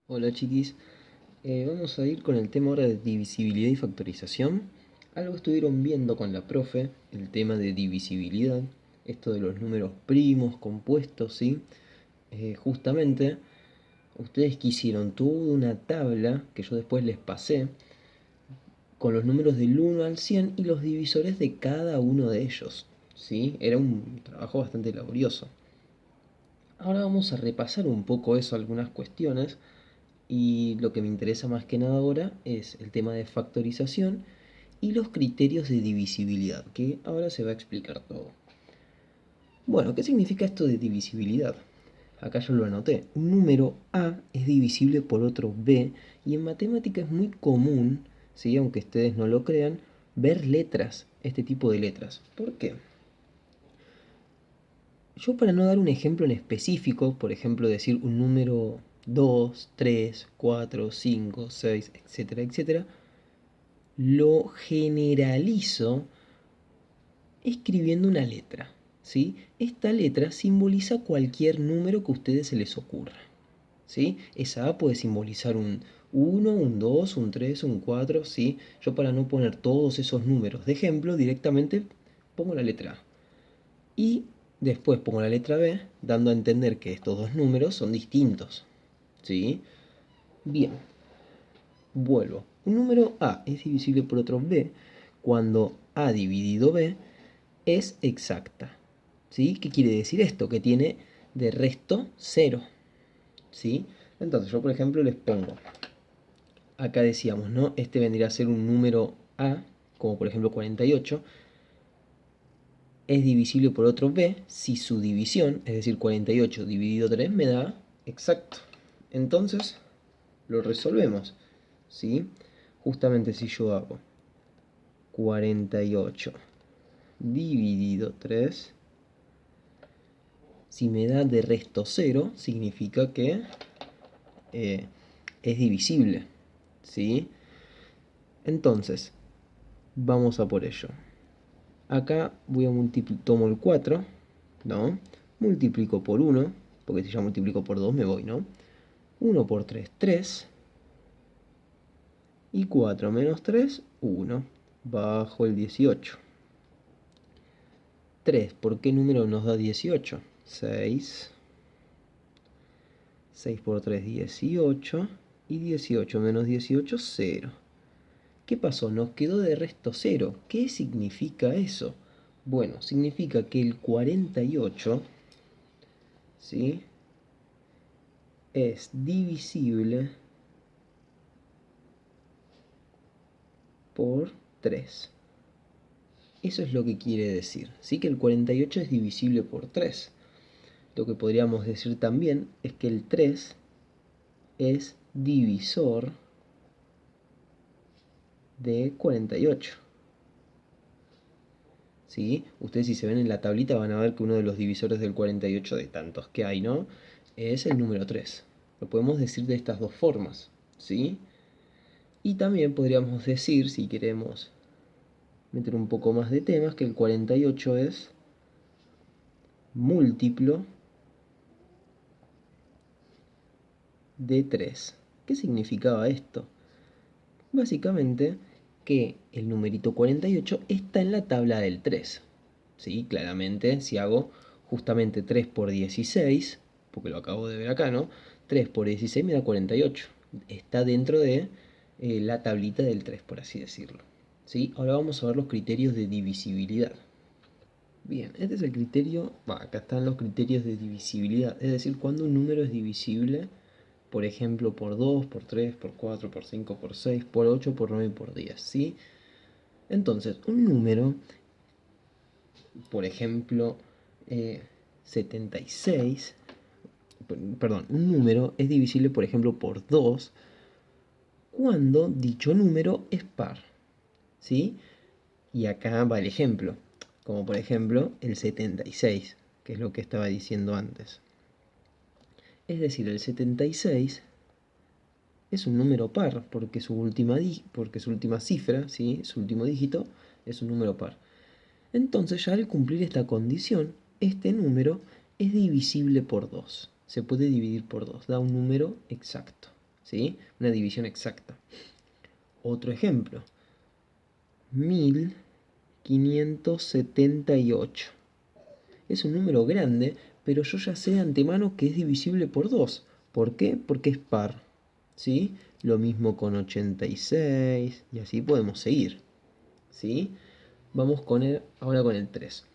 Hola chiquis. Vamos a ir con el tema ahora de divisibilidad y factorización. Algo estuvieron viendo con la profe, el tema de divisibilidad, esto de los números primos, compuestos, ¿sí? Justamente, ustedes quisieron toda una tabla que yo después les pasé, con los números del 1 al 100 y los divisores de cada uno de ellos, ¿sí? Era un trabajo bastante laborioso. Ahora vamos a repasar un poco eso, algunas cuestiones. Y lo que me interesa más que nada ahora es el tema de factorización y los criterios de divisibilidad, que ahora se va a explicar todo. Bueno, ¿qué significa esto de divisibilidad? Acá yo lo anoté. Un número A es divisible por otro B y en matemática es muy común, ¿sí? Aunque ustedes no lo crean, ver letras, este tipo de letras. ¿Por qué? Yo para no dar un ejemplo en específico, por ejemplo decir un número 2, 3, 4, 5, 6, etcétera, etcétera, lo generalizo escribiendo una letra, ¿sí? Esta letra simboliza cualquier número que a ustedes se les ocurra, ¿sí? Esa A puede simbolizar un 1, un 2, un 3, un 4, ¿sí? Yo para no poner todos esos números de ejemplo, directamente pongo la letra A. Y después pongo la letra B, dando a entender que estos dos números son distintos, ¿sí? Bien, vuelvo. Un número A es divisible por otro B cuando A dividido B es exacta. ¿Sí? ¿Qué quiere decir esto? Que tiene de resto 0. ¿Sí? Entonces yo por ejemplo les pongo, acá decíamos, ¿no? Este vendría a ser un número A, como por ejemplo 48, es divisible por otro B si su división, es decir, 48 dividido 3 me da exacto. Entonces lo resolvemos, ¿sí? Justamente si yo hago 48 dividido 3, si me da de resto 0, significa que eh, es divisible, ¿sí? Entonces, vamos a por ello. Acá voy a multiplicar, tomo el 4, ¿no? Multiplico por 1, porque si ya multiplico por 2 me voy, ¿no? 1 por 3, 3. Y 4 menos 3, 1. Bajo el 18. 3, ¿por qué número nos da 18? 6. 6 por 3, 18. Y 18 menos 18, 0. ¿Qué pasó? Nos quedó de resto 0. ¿Qué significa eso? Bueno, significa que el 48, ¿sí?, es divisible por 3. Eso es lo que quiere decir. Sí que el 48 es divisible por 3. Lo que podríamos decir también es que el 3 es divisor de 48. ¿Sí? Ustedes si se ven en la tablita van a ver que uno de los divisores del 48, de tantos que hay, ¿no?, es el número 3. Lo podemos decir de estas dos formas, ¿sí? Y también podríamos decir, si queremos meter un poco más de temas, que el 48 es múltiplo de 3. ¿Qué significaba esto? Básicamente que el numerito 48 está en la tabla del 3. ¿Sí? Claramente, si hago justamente 3 por 16, porque lo acabo de ver acá, ¿no? 3 por 16 me da 48. Está dentro de la tablita del 3, por así decirlo. ¿Sí? Ahora vamos a ver los criterios de divisibilidad. Bien, este es el criterio, acá están los criterios de divisibilidad, es decir, cuando un número es divisible, por ejemplo, por 2, por 3, por 4, por 5, por 6, por 8, por 9 y por 10, ¿sí? Entonces, un número, por ejemplo, 76, perdón, un número es divisible, por ejemplo, por 2 cuando dicho número es par, ¿sí? Y acá va el ejemplo, como por ejemplo el 76, que es lo que estaba diciendo antes. Es decir, el 76 es un número par, porque su última cifra, ¿sí?, su último dígito, es un número par. Entonces, ya al cumplir esta condición, este número es divisible por 2. Se puede dividir por 2, da un número exacto. ¿sí? Una división exacta. Otro ejemplo, 1578. Es un número grande, pero yo ya sé de antemano que es divisible por 2. ¿Por qué? Porque es par, ¿sí? Lo mismo con 86 y así podemos seguir, ¿sí? Vamos ahora con el 3.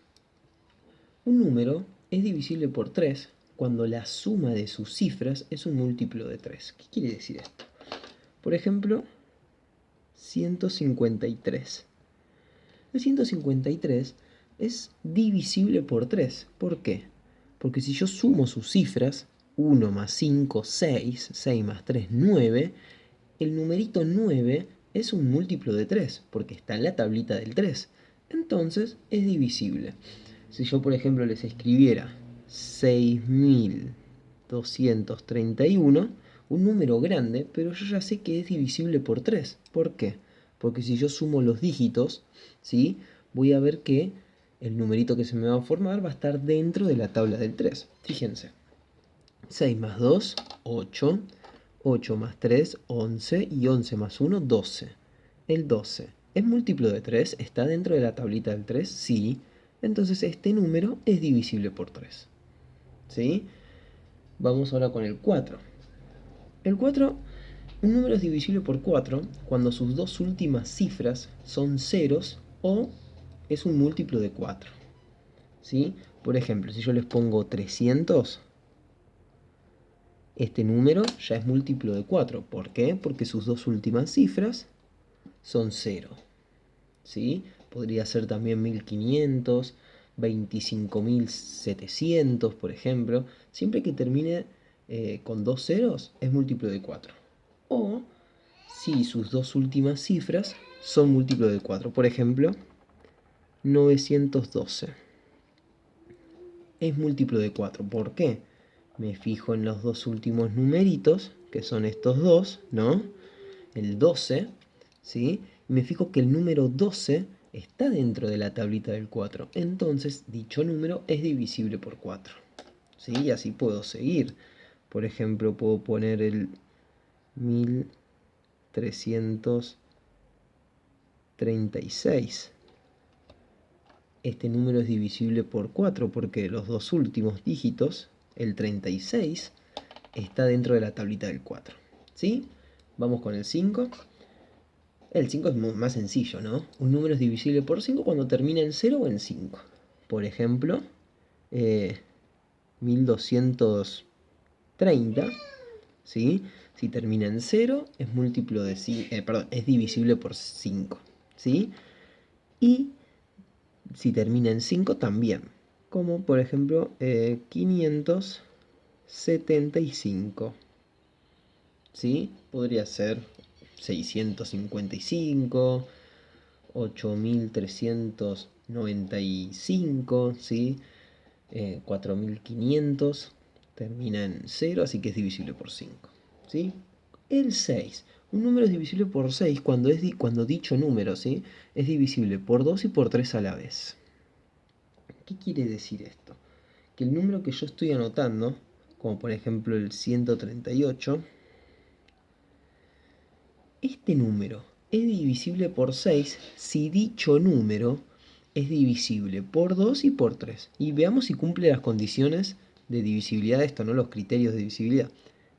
Un número es divisible por 3 cuando la suma de sus cifras es un múltiplo de 3. ¿Qué quiere decir esto? Por ejemplo, 153. El 153 es divisible por 3. ¿Por qué? Porque si yo sumo sus cifras, 1 más 5, 6, 6 más 3, 9, el numerito 9 es un múltiplo de 3, porque está en la tablita del 3. Entonces es divisible. Si yo, por ejemplo, les escribiera 6231, un número grande, pero yo ya sé que es divisible por 3. ¿Por qué? Porque si yo sumo los dígitos, ¿sí? Voy a ver que el numerito que se me va a formar va a estar dentro de la tabla del 3. Fíjense. 6 más 2, 8. 8 más 3, 11. Y 11 más 1, 12. El 12 es múltiplo de 3. ¿Está dentro de la tablita del 3? Sí. Entonces este número es divisible por 3. ¿Sí? Vamos ahora con el 4. El 4, un número es divisible por 4 cuando sus dos últimas cifras son ceros o es un múltiplo de 4. ¿Sí? Por ejemplo, si yo les pongo 300, este número ya es múltiplo de 4. ¿Por qué? Porque sus dos últimas cifras son 0. ¿Sí? Podría ser también 1500, 25.700, por ejemplo. Siempre que termine con dos ceros, es múltiplo de 4. O si sus dos últimas cifras son múltiplo de 4. Por ejemplo, 912 es múltiplo de 4. ¿Por qué? Me fijo en los dos últimos numeritos, que son estos dos, ¿no? El 12, ¿sí? Y me fijo que el número 12 está dentro de la tablita del 4. Entonces, dicho número es divisible por 4. ¿Sí? Y así puedo seguir. Por ejemplo, puedo poner el 1336. Este número es divisible por 4 porque los dos últimos dígitos, el 36, está dentro de la tablita del 4. ¿Sí? Vamos con el 5. El 5 es más sencillo, ¿no? Un número es divisible por 5 cuando termina en 0 o en 5. Por ejemplo, 1230, ¿sí? Si termina en 0, es múltiplo de es divisible por 5, ¿sí? Y si termina en 5 también, como por ejemplo 575, ¿sí? Podría ser 655, 8395, ¿sí? 4500, termina en 0, así que es divisible por 5, ¿sí? El 6. Un número es divisible por 6 cuando dicho número, ¿sí? Es divisible por 2 y por 3 a la vez. ¿Qué quiere decir esto? Que el número que yo estoy anotando, como por ejemplo el 138, este número es divisible por 6 si dicho número es divisible por 2 y por 3. Y veamos si cumple las condiciones de divisibilidad de esto, ¿no? Los criterios de divisibilidad.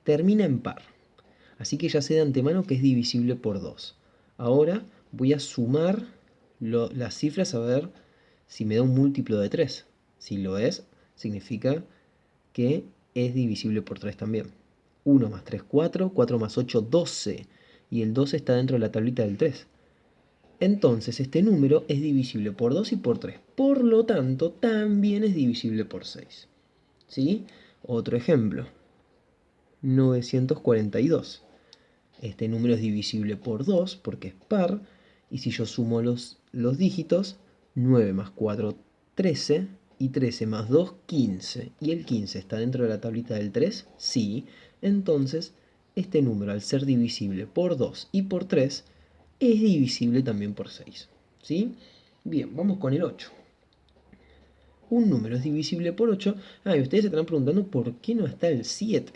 Termina en par. Así que ya sé de antemano que es divisible por 2. Ahora voy a sumar las cifras a ver si me da un múltiplo de 3. Si lo es, significa que es divisible por 3 también. 1 más 3, 4, 4 más 8, 12. Y el 12 está dentro de la tablita del 3. Entonces este número es divisible por 2 y por 3. Por lo tanto, también es divisible por 6. ¿Sí? Otro ejemplo. 942. Este número es divisible por 2 porque es par. Y si yo sumo los dígitos, 9 más 4, 13. Y 13 más 2, 15. ¿Y el 15 está dentro de la tablita del 3? Sí. Entonces, este número, al ser divisible por 2 y por 3, es divisible también por 6. ¿Sí? Bien, vamos con el 8. Un número es divisible por 8. Y ustedes se estarán preguntando por qué no está el 7.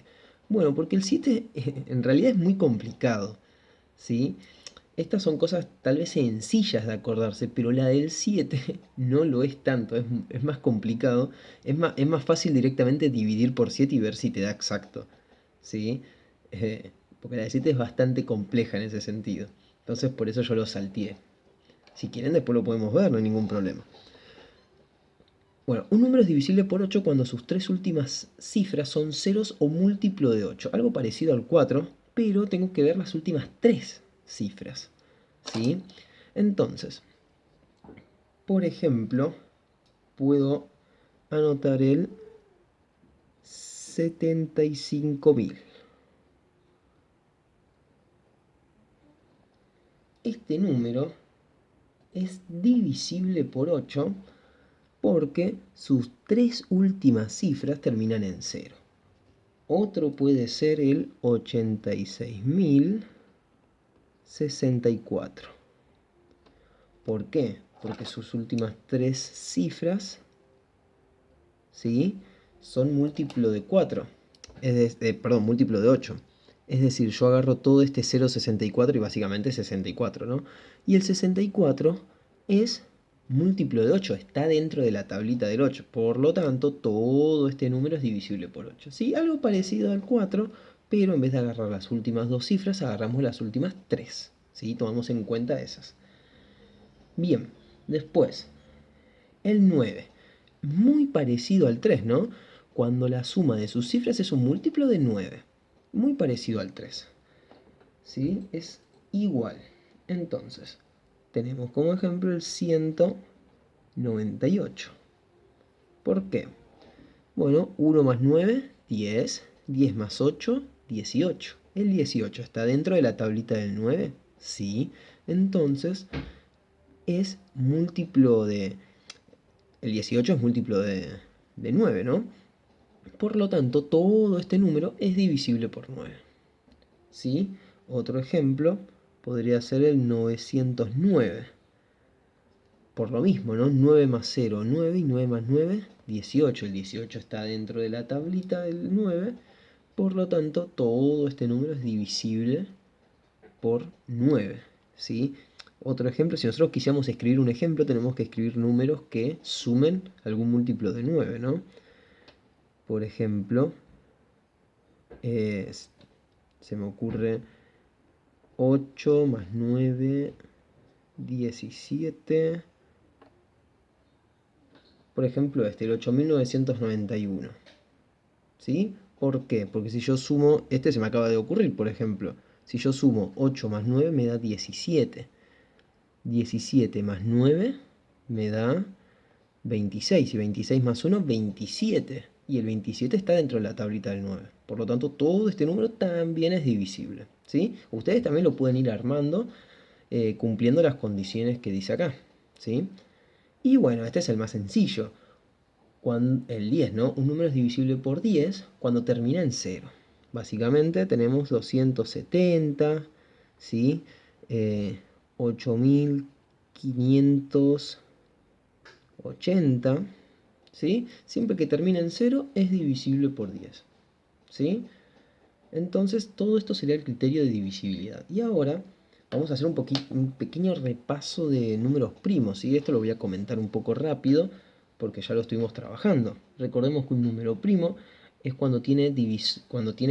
Bueno, porque el 7 en realidad es muy complicado, ¿sí? Estas son cosas tal vez sencillas de acordarse, pero la del 7 no lo es tanto, es más complicado. Es más fácil directamente dividir por 7 y ver si te da exacto, ¿sí? Porque la del 7 es bastante compleja en ese sentido. Entonces por eso yo lo salteé. Si quieren después lo podemos ver, no hay ningún problema. Bueno, un número es divisible por 8 cuando sus tres últimas cifras son ceros o múltiplo de 8. Algo parecido al 4, pero tengo que ver las últimas tres cifras, ¿sí? Entonces, por ejemplo, puedo anotar el 75.000. Este número es divisible por 8 porque sus tres últimas cifras terminan en 0. Otro puede ser el 86.064. ¿Por qué? Porque sus últimas tres cifras, ¿sí?, son múltiplo de 4. Perdón, múltiplo de 8. Es decir, yo agarro todo este 0,64 y básicamente 64, ¿no? Y el 64 es múltiplo de 8, está dentro de la tablita del 8. Por lo tanto, todo este número es divisible por 8. ¿Sí? Algo parecido al 4, pero en vez de agarrar las últimas dos cifras, agarramos las últimas tres. ¿Sí? Tomamos en cuenta esas. Bien, después, el 9. Muy parecido al 3, ¿no? Cuando la suma de sus cifras es un múltiplo de 9. Muy parecido al 3. ¿Sí? Es igual. Entonces, tenemos como ejemplo el 198. ¿Por qué? Bueno, 1 más 9, 10. 10 más 8, 18. ¿El 18 está dentro de la tablita del 9? Sí. Entonces, es múltiplo de... El 18 es múltiplo de 9, ¿no? Por lo tanto, todo este número es divisible por 9. ¿Sí? Otro ejemplo podría ser el 909. Por lo mismo, ¿no? 9 más 0, 9, y 9 más 9, 18. El 18 está dentro de la tablita del 9. Por lo tanto, todo este número es divisible por 9. ¿Sí? Otro ejemplo, si nosotros quisiéramos escribir un ejemplo, tenemos que escribir números que sumen algún múltiplo de 9, ¿no? Por ejemplo, se me ocurre 8 más 9, 17. Por ejemplo, el 8991. ¿Sí? ¿Por qué? Porque si yo sumo, este se me acaba de ocurrir, por ejemplo. Si yo sumo 8 más 9 me da 17. 17 más 9 me da 26. Y 26 más 1, 27. Y el 27 está dentro de la tablita del 9. Por lo tanto, todo este número también es divisible. ¿Sí? Ustedes también lo pueden ir armando cumpliendo las condiciones que dice acá. ¿Sí? Y bueno, este es el más sencillo. El 10, ¿no? Un número es divisible por 10 cuando termina en 0. Básicamente tenemos 270, ¿sí? 8580, ¿sí? Siempre que termina en 0 es divisible por 10, ¿sí? Entonces todo esto sería el criterio de divisibilidad. Y ahora vamos a hacer un pequeño repaso de números primos, ¿sí? Esto lo voy a comentar un poco rápido porque ya lo estuvimos trabajando. Recordemos que un número primo es cuando tiene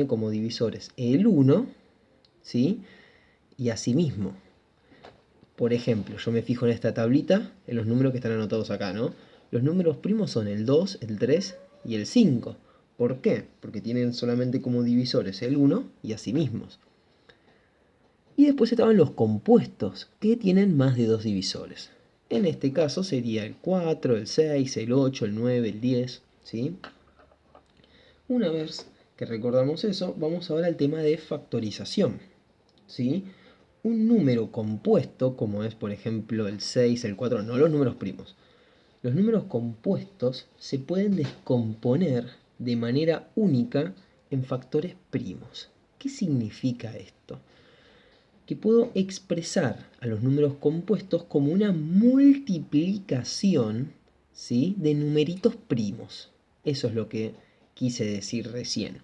como divisores el 1, ¿sí? Y asimismo. Por ejemplo, yo me fijo en esta tablita, en los números que están anotados acá, ¿no? Los números primos son el 2, el 3 y el 5. ¿Por qué? Porque tienen solamente como divisores el 1 y a sí mismos. Y después estaban los compuestos, que tienen más de dos divisores. En este caso sería el 4, el 6, el 8, el 9, el 10, ¿sí? Una vez que recordamos eso, vamos ahora al tema de factorización, ¿sí? Un número compuesto, como es por ejemplo el 6, el 4, no los números primos. Los números compuestos se pueden descomponer de manera única en factores primos. ¿Qué significa esto? Que puedo expresar a los números compuestos como una multiplicación, ¿sí?, de numeritos primos. Eso es lo que quise decir recién.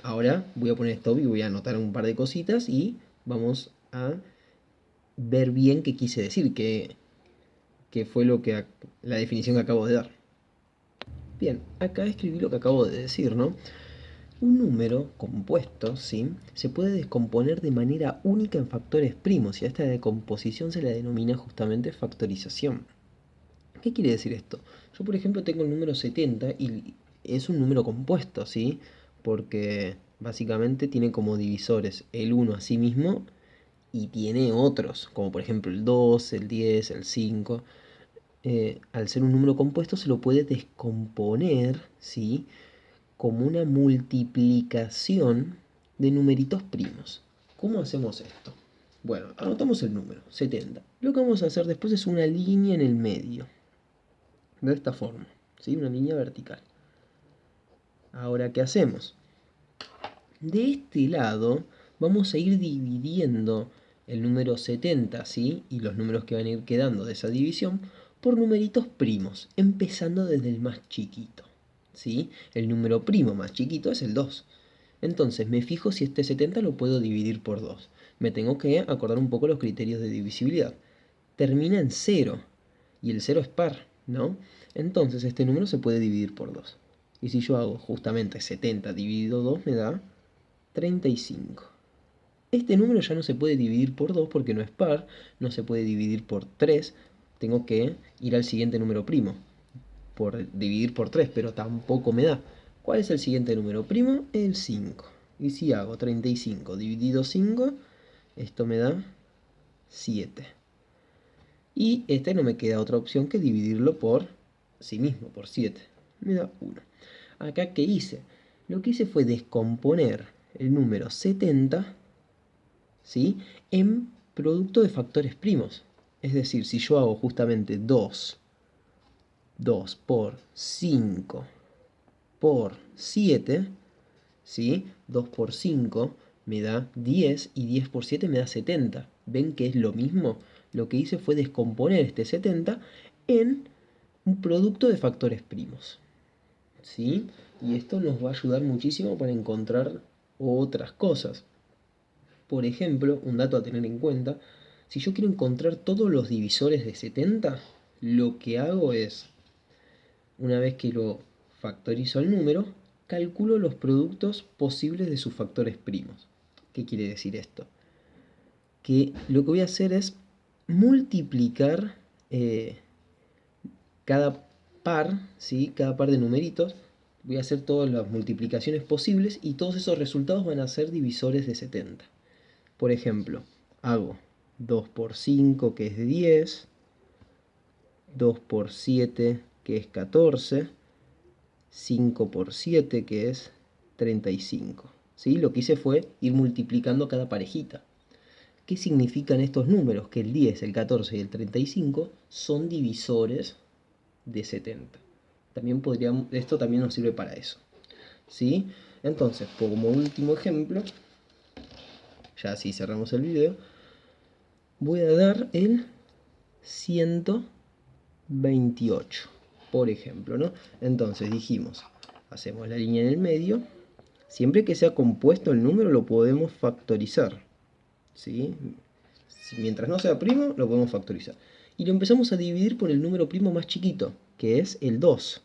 Ahora voy a poner stop y voy a anotar un par de cositas y vamos a ver bien qué quise decir, qué fue la definición que acabo de dar. Bien, acá escribí lo que acabo de decir, ¿no? Un número compuesto, ¿sí?, se puede descomponer de manera única en factores primos y a esta decomposición se la denomina justamente factorización. ¿Qué quiere decir esto? Yo, por ejemplo, tengo el número 70 y es un número compuesto, ¿sí? Porque básicamente tiene como divisores el 1 a sí mismo y tiene otros, como por ejemplo el 2, el 10, el 5. Al ser un número compuesto se lo puede descomponer, ¿sí?, como una multiplicación de numeritos primos. ¿Cómo hacemos esto? Bueno, anotamos el número, 70. Lo que vamos a hacer después es una línea en el medio. De esta forma, ¿sí? Una línea vertical. Ahora, ¿qué hacemos? De este lado vamos a ir dividiendo el número 70, ¿sí?, y los números que van a ir quedando de esa división por numeritos primos, empezando desde el más chiquito, ¿sí? El número primo más chiquito es el 2. Entonces me fijo si este 70 lo puedo dividir por 2. Me tengo que acordar un poco los criterios de divisibilidad. Termina en 0 y el 0 es par, ¿no? Entonces este número se puede dividir por 2. Y si yo hago justamente 70 dividido 2 me da 35. Este número ya no se puede dividir por 2 porque no es par, no se puede dividir por 3. Tengo que ir al siguiente número primo, por dividir por 3, pero tampoco me da. ¿Cuál es el siguiente número primo? El 5. Y si hago 35 dividido 5, esto me da 7. Y este no me queda otra opción que dividirlo por sí mismo, por 7. Me da 1. Acá, ¿qué hice? Lo que hice fue descomponer el número 70, ¿sí?, en producto de factores primos. Es decir, si yo hago justamente 2 por 5 por 7, ¿sí?, 2 por 5 me da 10 y 10 por 7 me da 70. ¿Ven que es lo mismo? Lo que hice fue descomponer este 70 en un producto de factores primos, ¿sí? Y esto nos va a ayudar muchísimo para encontrar otras cosas. Por ejemplo, un dato a tener en cuenta, si yo quiero encontrar todos los divisores de 70, lo que hago es, una vez que lo factorizo al número, calculo los productos posibles de sus factores primos. ¿Qué quiere decir esto? Que lo que voy a hacer es multiplicar cada par, ¿sí?, cada par de numeritos. Voy a hacer todas las multiplicaciones posibles y todos esos resultados van a ser divisores de 70. Por ejemplo, hago 2 por 5, que es 10, 2 por 7, que es 14, 5 por 7, que es 35. ¿Sí? Lo que hice fue ir multiplicando cada parejita. ¿Qué significan estos números? Que el 10, el 14 y el 35 son divisores de 70. Esto también nos sirve para eso, ¿sí? Entonces, como último ejemplo, ya así cerramos el video, voy a dar el 128, por ejemplo, ¿no? Entonces dijimos, hacemos la línea en el medio. Siempre que sea compuesto el número lo podemos factorizar, ¿sí? Mientras no sea primo, lo podemos factorizar. Y lo empezamos a dividir por el número primo más chiquito, que es el 2,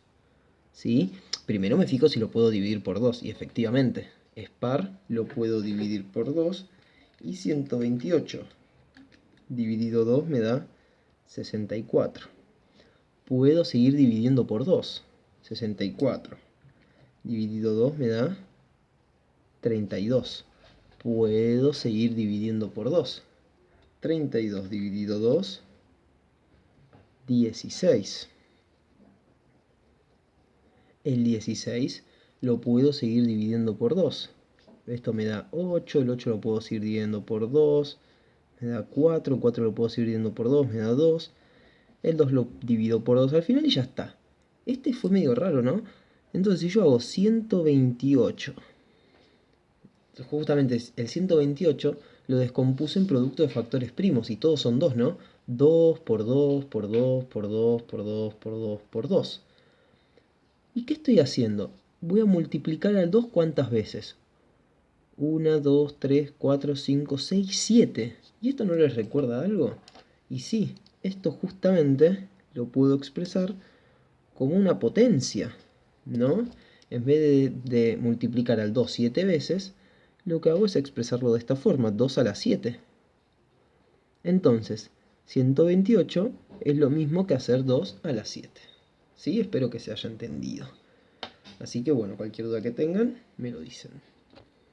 ¿sí? Primero me fijo si lo puedo dividir por 2, y efectivamente, es par, lo puedo dividir por 2, y 128 dividido 2 me da 64. Puedo seguir dividiendo por 2. 64 dividido 2 me da 32. Puedo seguir dividiendo por 2. 32 dividido 2, 16. El 16 lo puedo seguir dividiendo por 2. Esto me da 8, el 8 lo puedo seguir dividiendo por 2, me da 4, 4 lo puedo seguir dividiendo por 2, me da 2. El 2 lo divido por 2 al final y ya está. Este fue medio raro, ¿no? Entonces si yo hago 128, justamente el 128 lo descompuse en producto de factores primos y todos son 2, ¿no? 2 por 2 por 2 por 2 por 2 por 2 por 2. ¿Y qué estoy haciendo? Voy a multiplicar al 2 ¿cuántas veces? 1, 2, 3, 4, 5, 6, 7. ¿Y esto no les recuerda algo? Y sí, esto justamente lo puedo expresar como una potencia, ¿no? En vez de multiplicar al 2 7 veces, lo que hago es expresarlo de esta forma, 2 a la 7. Entonces, 128 es lo mismo que hacer 2 a la 7. ¿Sí? Espero que se haya entendido. Así que bueno, cualquier duda que tengan, me lo dicen.